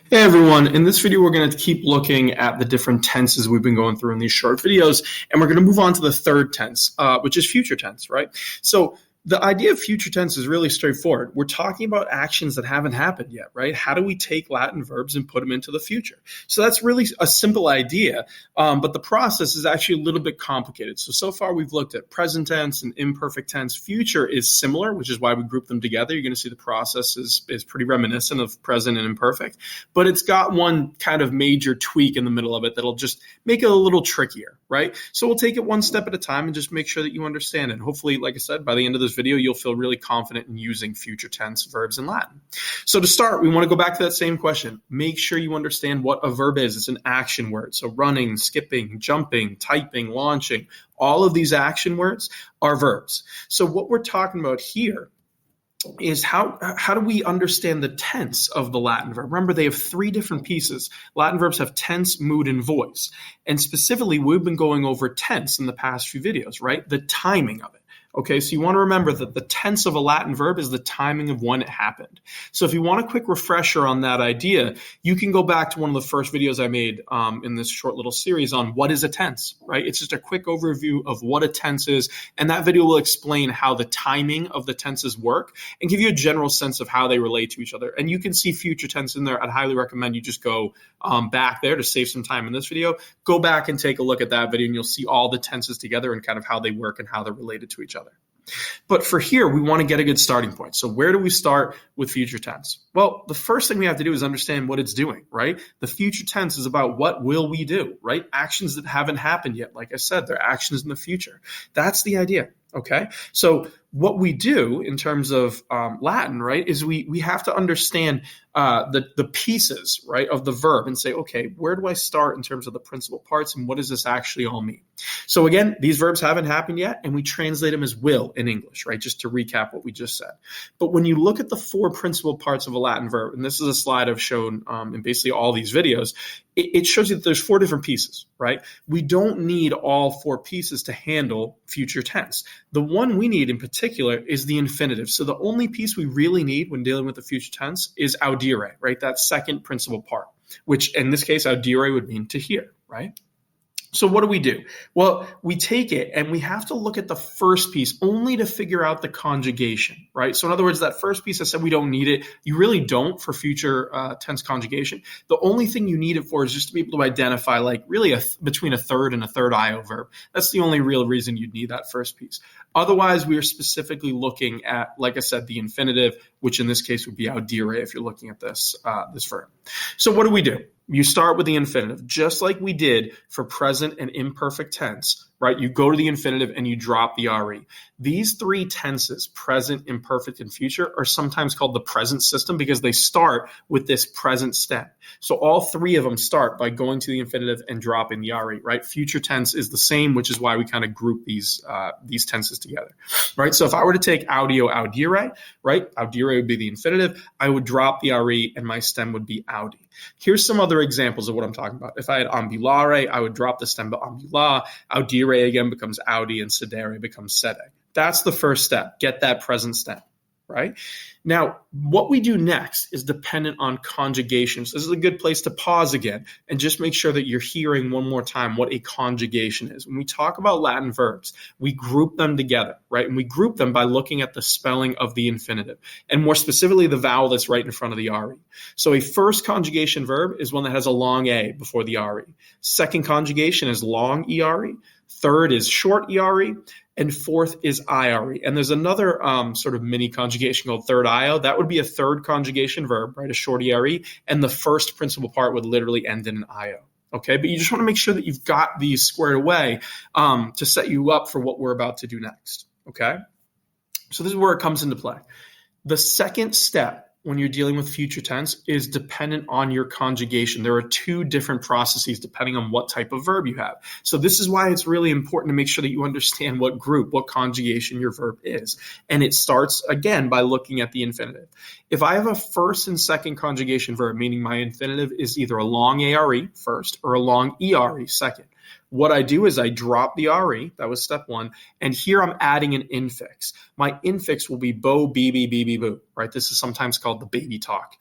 Hey everyone, in this video we're going to keep looking at the different tenses we've been going through in these short videos, and we're going to move on to the third tense, which is future tense, right? So the idea of future tense is really straightforward. We're talking about actions that haven't happened yet, right? How do we take Latin verbs and put them into the future? So that's really a simple idea, but the process is actually a little bit complicated. So far we've looked at present tense and imperfect tense. Future is similar, which is why we group them together. You're going to see the process is pretty reminiscent of present and imperfect, but it's got one kind of major tweak in the middle of it that'll just make it a little trickier, right? So we'll take it one step at a time and just make sure that you understand it. Hopefully, like I said, by the end of this video, you'll feel really confident in using future tense verbs in Latin. So to start, we want to go back to that same question. Make sure you understand what a verb is. It's an action word. So running, skipping, jumping, typing, launching, all of these action words are verbs. So what we're talking about here is how do we understand the tense of the Latin verb? Remember, they have three different pieces. Latin verbs have tense, mood, and voice. And specifically, we've been going over tense in the past few videos, right? The timing of it. Okay, so you want to remember that the tense of a Latin verb is the timing of when it happened. So if you want a quick refresher on that idea, you can go back to one of the first videos I made in this short little series on what is a tense, right? It's just a quick overview of what a tense is, and that video will explain how the timing of the tenses work and give you a general sense of how they relate to each other. And you can see future tense in there. I'd highly recommend you just go back there to save some time in this video. Go back and take a look at that video, and you'll see all the tenses together and kind of how they work and how they're related to each other. But for here, we want to get a good starting point. So where do we start with future tense? Well, the first thing we have to do is understand what it's doing, right? The future tense is about what will we do, right? Actions that haven't happened yet. Like I said, they're actions in the future. That's the idea, okay? So what we do in terms of Latin, right, is we have to understand the pieces, right, of the verb and say, okay, where do I start in terms of the principal parts and what does this actually all mean? So again, these verbs haven't happened yet, and we translate them as will in English, right, just to recap what we just said. But when you look at the four principal parts of a Latin verb, and this is a slide I've shown in basically all these videos, it shows you that there's four different pieces, right? We don't need all four pieces to handle future tense. The one we need in particular is the infinitive. So the only piece we really need when dealing with the future tense is audire, right? That second principal part, which in this case, audire would mean to hear, right? So what do? Well, we take it and we have to look at the first piece only to figure out the conjugation, right? So in other words, that first piece, I said we don't need it. You really don't for future tense conjugation. The only thing you need it for is just to be able to identify like really between a third and a third IO verb. That's the only real reason you'd need that first piece. Otherwise, we are specifically looking at, like I said, the infinitive, which in this case would be audire if you're looking at this verb. So what do? You start with the infinitive, just like we did for present and imperfect tense, right? You go to the infinitive and you drop the RE. These three tenses, present, imperfect, and future, are sometimes called the present system because they start with this present stem. So all three of them start by going to the infinitive and dropping the RE, right? Future tense is the same, which is why we kind of group these tenses together, right? So if I were to take audio, audire, right? Audire would be the infinitive. I would drop the RE and my stem would be audi. Here's some other examples of what I'm talking about. If I had ambulare, I would drop the stem to ambula. Audire again becomes audi, and sedere becomes sede. That's the first step. Get that present stem, right? Now, what we do next is dependent on conjugation. So this is a good place to pause again and just make sure that you're hearing one more time what a conjugation is. When we talk about Latin verbs, we group them together, right? And we group them by looking at the spelling of the infinitive, and more specifically, the vowel that's right in front of the RE. So a first conjugation verb is one that has a long A before the RE. Second conjugation is long ERE. Third is short ERE. And fourth is IRE. And there's another sort of mini conjugation called third IO. That would be a third conjugation verb, right? A short ERE. And the first principal part would literally end in an IO. Okay, but you just want to make sure that you've got these squared away to set you up for what we're about to do next. Okay, so this is where it comes into play. The second step when you're dealing with future tense is dependent on your conjugation. There are two different processes depending on what type of verb you have. So this is why it's really important to make sure that you understand what group, what conjugation your verb is. And it starts, again, by looking at the infinitive. If I have a first and second conjugation verb, meaning my infinitive is either a long ARE first or a long ERE second, What I do is I drop the RE, that was step one, and here I'm adding an infix. My infix will be bo, be, boo, right? This is sometimes called the baby talk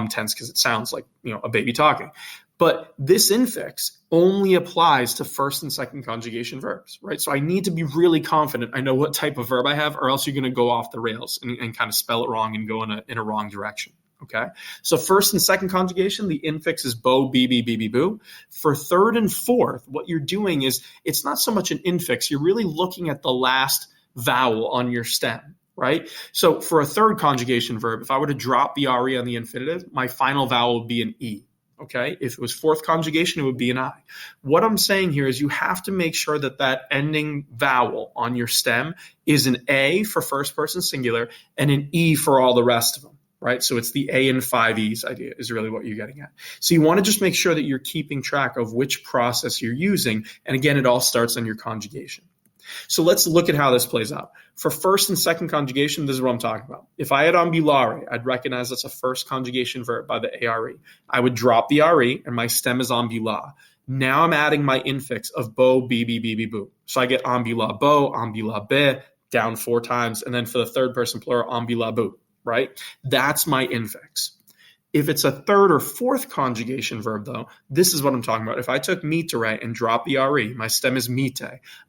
tense because it sounds like, a baby talking. But this infix only applies to first and second conjugation verbs, right? So I need to be really confident I know what type of verb I have, or else you're going to go off the rails and kind of spell it wrong and go in a wrong direction. Okay, so first and second conjugation, the infix is bo, be, boo. For third and fourth, what you're doing is it's not so much an infix. You're really looking at the last vowel on your stem, right? So for a third conjugation verb, if I were to drop the RE on the infinitive, my final vowel would be an E. Okay, if it was fourth conjugation, it would be an I. What I'm saying here is you have to make sure that ending vowel on your stem is an A for first person singular and an E for all the rest of them. Right? So it's the A and 5 E's idea is really what you're getting at. So you want to just make sure that you're keeping track of which process you're using. And again, it all starts on your conjugation. So let's look at how this plays out. For first and second conjugation, this is what I'm talking about. If I had ambulare, I'd recognize that's a first conjugation verb by the ARE. I would drop the RE and my stem is ambula. Now I'm adding my infix of bo, be, boo. So I get ambula bo, ambula be, down 4 times. And then for the third person plural, ambula boo. Right? That's my infix. If it's a third or fourth conjugation verb, though, this is what I'm talking about. If I took mitere and dropped the RE, my stem is mite,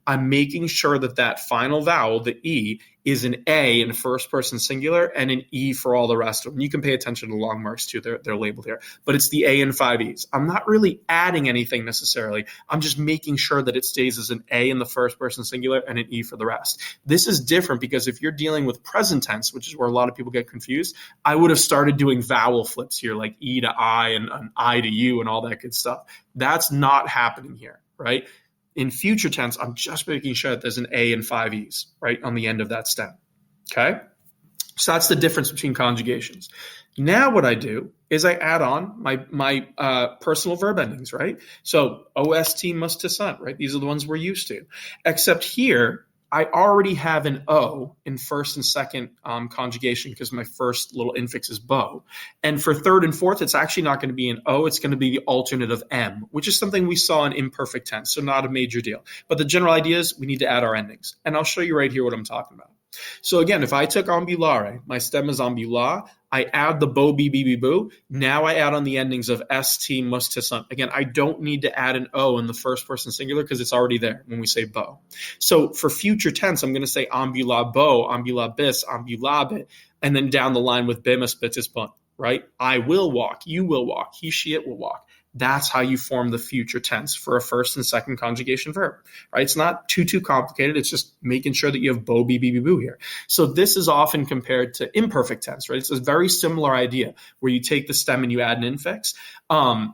I'm making sure that final vowel, the E, is an A in first person singular and an E for all the rest of them. You can pay attention to the long marks too. They're labeled here. But it's the A and 5 E's. I'm not really adding anything necessarily. I'm just making sure that it stays as an A in the first person singular and an E for the rest. This is different because if you're dealing with present tense, which is where a lot of people get confused, I would have started doing vowel flips here, like E to I and I to U and all that good stuff. That's not happening here, right? In future tense, I'm just making sure that there's an A and 5 E's, right, on the end of that stem, okay? So that's the difference between conjugations. Now what I do is I add on my personal verb endings, right? So OST, must to son, right? These are the ones we're used to. Except here, I already have an O in first and second conjugation because my first little infix is bo. And for third and fourth, it's actually not going to be an O. It's going to be the alternate of M, which is something we saw in imperfect tense, so not a major deal. But the general idea is we need to add our endings. And I'll show you right here what I'm talking about. So again, if I took ambulare, my stem is ambula, I add the bo, be, boo. Now I add on the endings of st, must to son. Again, I don't need to add an O in the first person singular because it's already there when we say bo. So for future tense, I'm going to say ambula bo, ambula bis, ambulabit, and then down the line with bimus, bitis, bun, right? I will walk, you will walk, he, she, it will walk. That's how you form the future tense for a first and second conjugation verb, right? It's not too complicated. It's just making sure that you have bo, be, boo here. So this is often compared to imperfect tense, right? It's a very similar idea where you take the stem and you add an infix.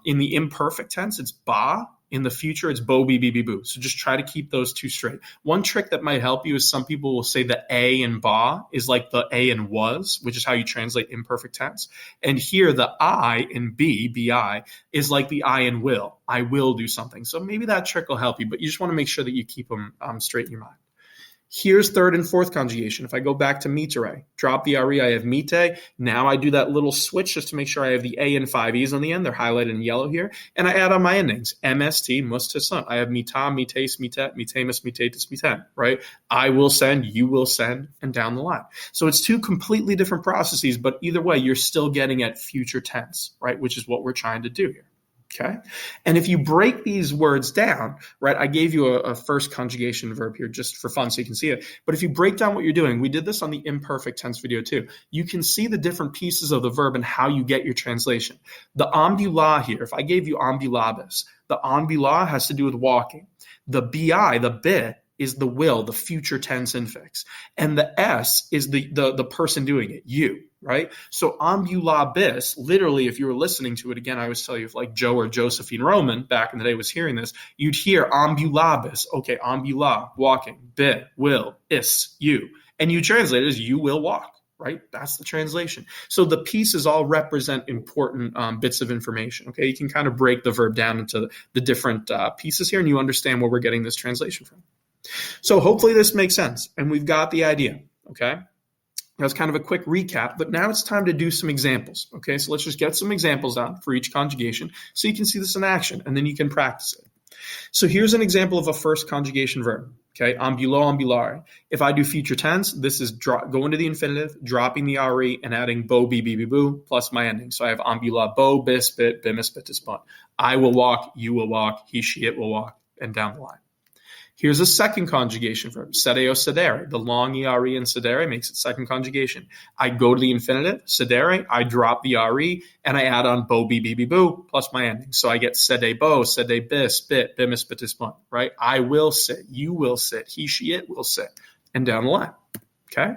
In the imperfect tense, it's ba. In the future, it's bo, be, boo. So just try to keep those two straight. One trick that might help you is some people will say the A in ba is like the A in was, which is how you translate imperfect tense. And here the I in be, bi, is like the I in will. I will do something. So maybe that trick will help you, but you just want to make sure that you keep them straight in your mind. Here's third and fourth conjugation. If I go back to mitere, drop the RE, I have mite. Now I do that little switch just to make sure I have the A and 5 E's on the end. They're highlighted in yellow here. And I add on my endings. MST, must to son. I have mita, mites, mitet, mitemus, mitetus, miten, right? I will send, you will send, and down the line. So it's two completely different processes, but either way, you're still getting at future tense, right? Which is what we're trying to do here. Okay. And if you break these words down, right, I gave you a first conjugation verb here just for fun so you can see it. But if you break down what you're doing, we did this on the imperfect tense video too. You can see the different pieces of the verb and how you get your translation. The ambula here, if I gave you ambulabis, the ambula has to do with walking. The bi, the be, is the will, the future tense infix. And the s is the person doing it, you. Right? So ambulabis, literally, if you were listening to it, again, I always tell you, if like Joe or Josephine Roman back in the day was hearing this, you'd hear ambulabis. Okay, ambula, walking, be, will, is, you. And you translate it as you will walk, right? That's the translation. So the pieces all represent important bits of information, okay? You can kind of break the verb down into the different pieces here, and you understand where we're getting this translation from. So hopefully this makes sense, and we've got the idea, okay? That was kind of a quick recap, but now it's time to do some examples. Okay, so let's just get some examples down for each conjugation so you can see this in action, and then you can practice it. So here's an example of a first conjugation verb. Okay, ambulo, ambulare. If I do future tense, this is going to the infinitive, dropping the re, and adding bo, be, boo, plus my ending. So I have ambula, bo, bis, bit, bimis, bitis, bun. I will walk, you will walk, he, she, it will walk, and down the line. Here's a second conjugation verb, sedeo, sedere. The long ere in sedere makes it second conjugation. I go to the infinitive, sedere, I drop the re, and I add on bo, be, boo, plus my ending. So I get sede bo, sede bis, bit, bimis, bitis, bun, right? I will sit, you will sit, he, she, it will sit, and down the line, okay?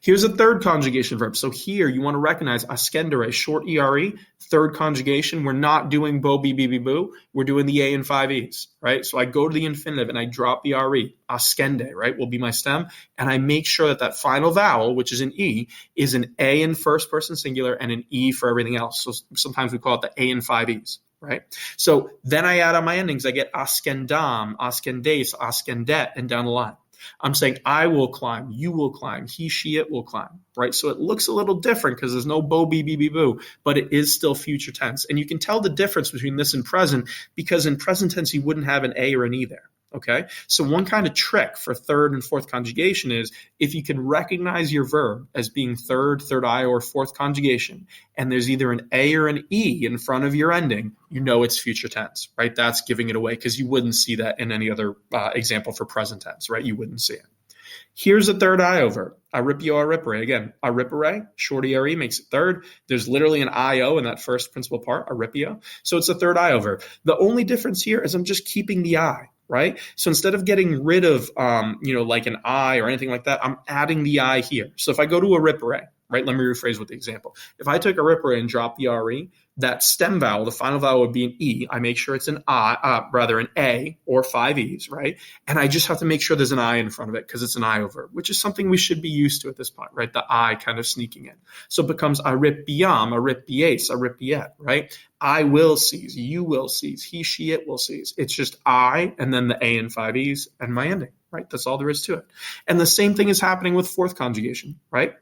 Here's a third conjugation verb. So here you want to recognize ascendere, short ere, third conjugation. We're not doing bo, be, boo. We're doing the a and 5 e's, right? So I go to the infinitive and I drop the re. Ascende, right, will be my stem. And I make sure that that final vowel, which is an e, is an a in first person singular and an e for everything else. So sometimes we call it the a and 5 e's. Right? So then I add on my endings. I get ascendam, ascendes, ascendet, and down the line. I'm saying I will climb, you will climb, he, she, it will climb, right? So it looks a little different because there's no bo, be, boo, but it is still future tense. And you can tell the difference between this and present because in present tense, you wouldn't have an a or an e there. Okay, so one kind of trick for third and fourth conjugation is if you can recognize your verb as being third, third I, or fourth conjugation, and there's either an A or an E in front of your ending, you know it's future tense, right? That's giving it away because you wouldn't see that in any other example for present tense, right? You wouldn't see it. Here's a third IO verb, aripio, aripere. Again, aripere, short ere makes it third. There's literally an IO in that first principal part, aripio. So it's a third IO verb. The only difference here is I'm just keeping the I. Right? So instead of getting rid of, like an I or anything like that, I'm adding the I here. So if I go to aripere, right? Let me rephrase with the example. If I took aripere and drop the re, that stem vowel, the final vowel would be an E. I make sure it's an an A or 5 E's, right? And I just have to make sure there's an I in front of it because it's an IO verb, which is something we should be used to at this point, right? The I kind of sneaking in. So it becomes aripiam, aripies, aripiet, right? I will seize, you will seize, he, she, it will seize. It's just I and then the A and 5 E's and my ending, right? That's all there is to it. And the same thing is happening with fourth conjugation, right?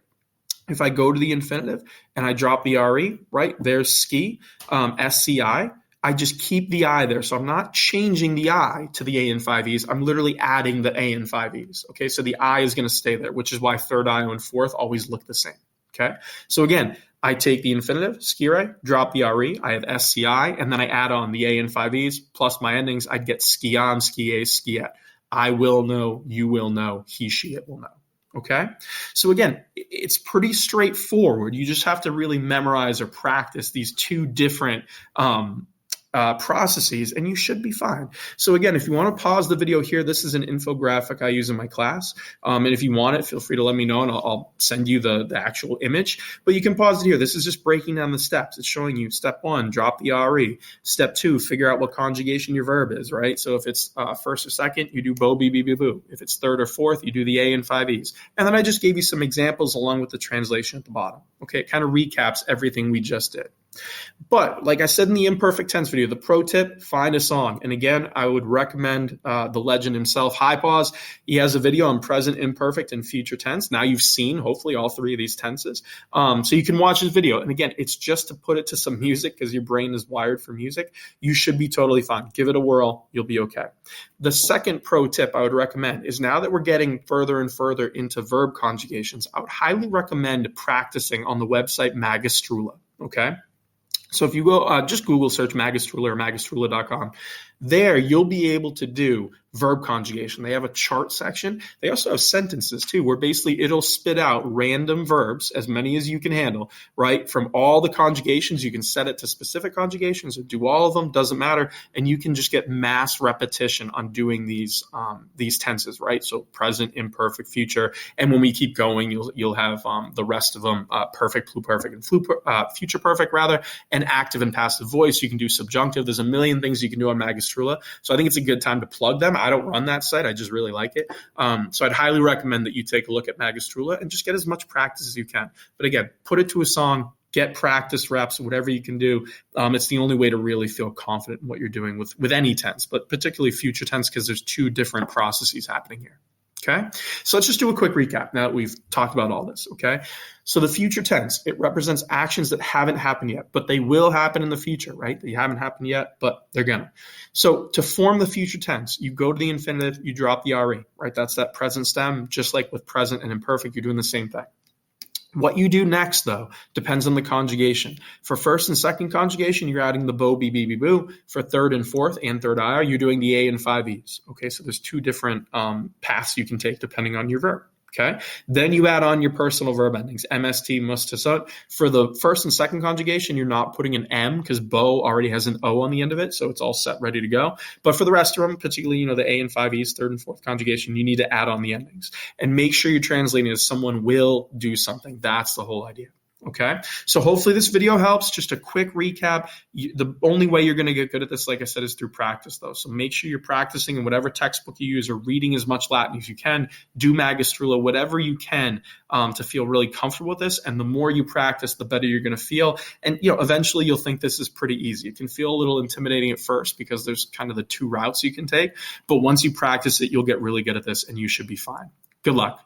If I go to the infinitive and I drop the re, right, there's ski, SCI. I just keep the I there. So I'm not changing the I to the A and 5 E's. I'm literally adding the A and 5 E's. Okay, so the I is going to stay there, which is why third I and fourth always look the same. Okay, so again, I take the infinitive, skire, drop the re, I have SCI, and then I add on the A and 5 E's plus my endings. I'd get skion, skie, skiet. I will know, you will know, he, she, it will know. Okay, so again, it's pretty straightforward. You just have to really memorize or practice these two different processes, and you should be fine. So again, if you want to pause the video here, this is an infographic I use in my class. And if you want it, feel free to let me know, and I'll send you the actual image. But you can pause it here. This is just breaking down the steps. It's showing you step 1, drop the re. Step 2, figure out what conjugation your verb is, right? So if it's first or second, you do bo, be, boo. If it's third or fourth, you do the A and 5 E's. And then I just gave you some examples along with the translation at the bottom. Okay, it kind of recaps everything we just did. But like I said in the imperfect tense video, the pro tip, find a song. And again, I would recommend the legend himself, High Pause. He has a video on present, imperfect, and future tense. Now you've seen, hopefully, all 3 of these tenses. So you can watch his video. And again, it's just to put it to some music because your brain is wired for music. You should be totally fine. Give it a whirl. You'll be okay. The second pro tip I would recommend is now that we're getting further and further into verb conjugations, I would highly recommend practicing on the website Magistrula. Okay? So if you go, just Google search Magistrula or magistrula.com. There, you'll be able to do verb conjugation. They have a chart section. They also have sentences too, where basically it'll spit out random verbs, as many as you can handle, right? From all the conjugations, you can set it to specific conjugations or do all of them, doesn't matter. And you can just get mass repetition on doing these tenses, right? So present, imperfect, future. And when we keep going, you'll have the rest of them, perfect, pluperfect, and future perfect rather, and active and passive voice. You can do subjunctive. There's a million things you can do on Magistrula. So I think it's a good time to plug them. I don't run that site. I just really like it. So I'd highly recommend that you take a look at Magistrula and just get as much practice as you can. But again, put it to a song, get practice reps, whatever you can do. It's the only way to really feel confident in what you're doing with any tense, but particularly future tense because there's 2 different processes happening here. Okay, so let's just do a quick recap now that we've talked about all this. Okay, so the future tense, it represents actions that haven't happened yet, but they will happen in the future, right? They haven't happened yet, but they're gonna. So to form the future tense, you go to the infinitive, you drop the RE, right? That's that present stem. Just like with present and imperfect, you're doing the same thing. What you do next, though, depends on the conjugation. For first and second conjugation, you're adding the bo, be, be, boo. For third and fourth and third IR, you're doing the A and 5Es. Okay, so there's two different paths you can take depending on your verb. Okay, then you add on your personal verb endings, MST, must, to, so. For the first and second conjugation, you're not putting an M because bo already has an O on the end of it, so it's all set, ready to go. But for the rest of them, particularly, the A and 5Es, third and fourth conjugation, you need to add on the endings. And make sure you're translating as someone will do something. That's the whole idea. Okay, so hopefully this video helps. Just a quick recap. The only way you're going to get good at this, like I said, is through practice, though. So make sure you're practicing in whatever textbook you use or reading as much Latin as you can. Do Magistrula, whatever you can to feel really comfortable with this. And the more you practice, the better you're going to feel. And eventually you'll think this is pretty easy. It can feel a little intimidating at first because there's kind of the two routes you can take. But once you practice it, you'll get really good at this and you should be fine. Good luck.